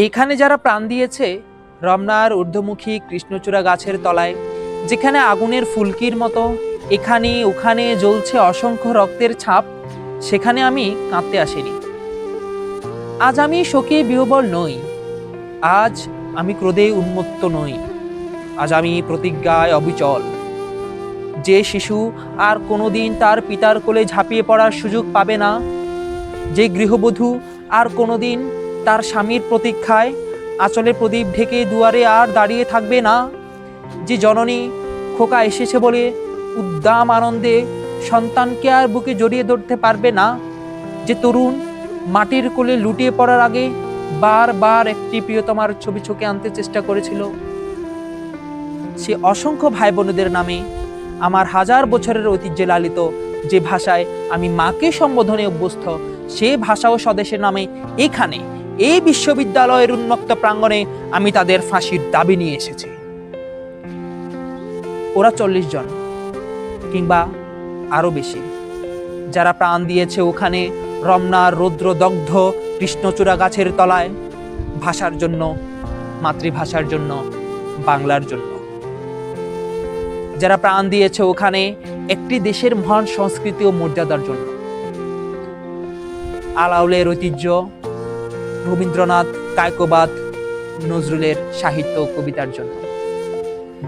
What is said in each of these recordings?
এইখানে যারা প্রাণ দিয়েছে রমনার ঊর্ধ্বমুখী কৃষ্ণচূড়া গাছের তলায়, যেখানে আগুনের ফুলকির মতো এখানে ওখানে জ্বলছে অসংখ্য রক্তের ছাপ, সেখানে আমি কাঁদতে আসিনি। আজ আমি শোকে বিহ্বল নই, আজ আমি ক্রোধে উন্মত্ত নই, আজ আমি প্রতিজ্ঞায় অবিচল। যে শিশু আর কোনোদিন তার পিতার কোলে ঝাঁপিয়ে পড়ার সুযোগ পাবে না, যে গৃহবধূ আর কোনোদিন তার স্বামীর প্রতীক্ষায় আঁচলে প্রদীপ ঢেকে দুয়ারে আর দাঁড়িয়ে থাকবে না, যে জননী খোকা এসেছে বলে উদ্দাম আনন্দে সন্তানকে আর বুকে জড়িয়ে ধরতে পারবে না, যে তরুণ মাটির কোলে লুটিয়ে পড়ার আগে বারবার একটি প্রিয়তমার ছবি চোখে আনতে চেষ্টা করেছিল, সে অসংখ্য ভাই বোনদের নামে আমার হাজার বছরের ঐতিহ্যে লালিত যে ভাষায় আমি মাকে সম্বোধনে অভ্যস্ত, সে ভাষা ও স্বদেশের নামে এখানে এই বিশ্ববিদ্যালয়ের উন্মুক্ত প্রাঙ্গণে আমি তাদের ফাঁসির দাবি নিয়ে এসেছি। ওরা 40 জন কিংবা আরো বেশি, যারা প্রাণ দিয়েছে ওখানে রমনার রৌদ্রদগ্ধ কৃষ্ণচূড়া গাছের তলায়, ভাষার জন্য, মাতৃভাষার জন্য, বাংলার জন্য। যারা প্রাণ দিয়েছে ওখানে একটি দেশের মহান সংস্কৃতি ও মর্যাদার জন্য, আলাউলের ঐতিহ্য, রবীন্দ্রনাথ, কায়কোবাদ, নজরুলের সাহিত্য ও কবিতার জন্য।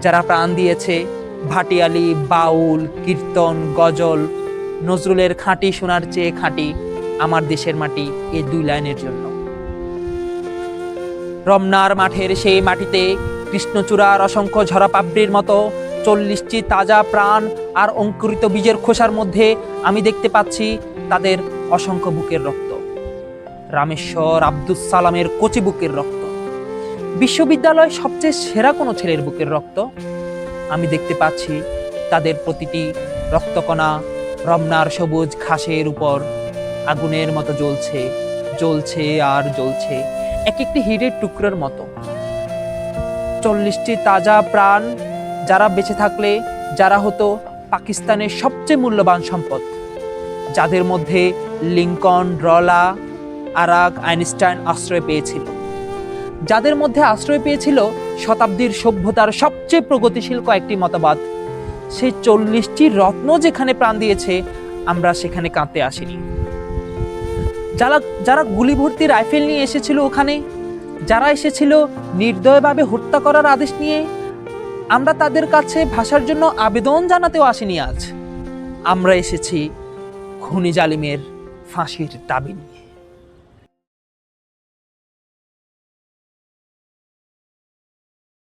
যারা প্রাণ দিয়েছে ভাটিয়ালি, বাউল, কীর্তন, গজল, নজরুলের খাঁটি সোনার চেয়ে খাঁটি আমার দেশের মাটি এই 2 লাইনের জন্য। রমনার মাঠের সেই মাটিতে কৃষ্ণচূড়ার অসংখ্য ঝরা পাপড়ির মতো 40টি তাজা প্রাণ আর অঙ্কুরিত বীজের খোসার মধ্যে আমি দেখতে পাচ্ছি তাদের অসংখ্য বুকের রক্ত, রামেশ্বর আব্দুস সালামের কচি বুকের রক্ত, বিশ্ববিদ্যালয় সবচেয়ে সেরা কোনো ছেলের বুকের রক্ত। আমি দেখতে পাচ্ছি তাদের প্রতিটি রক্তকণা রমনার সবুজ ঘাসের উপর আগুনের মতো জ্বলছে, জ্বলছে আর জ্বলছে, এক একটি হীরের টুকরোর মতো। 40টি তাজা প্রাণ, যারা বেঁচে থাকলে যারা হতো পাকিস্তানের সবচেয়ে মূল্যবান সম্পদ, যাদের মধ্যে লিঙ্কন, রলা, আরাক, আইনস্টাইন আশ্রয় পেয়েছিল, যাদের মধ্যে আশ্রয় পেয়েছিল শতাব্দীর সভ্যতার সবচেয়ে প্রগতিশীল কয়েকটি মতবাদ। সেই 40টি রত্ন যেখানে প্রাণ দিয়েছে, আমরা সেখানে কাঁদতে আসিনি। যারা গুলি ভর্তি রাইফেল নিয়ে এসেছিল ওখানে, যারা এসেছিল নির্দয়ভাবে হত্যা করার আদেশ নিয়ে, আমরা তাদের কাছে ভাষার জন্য আবেদন জানাতেও আসিনি। আজ আমরা এসেছি খুনি জালিমের ফাঁসির দাবি নিয়ে।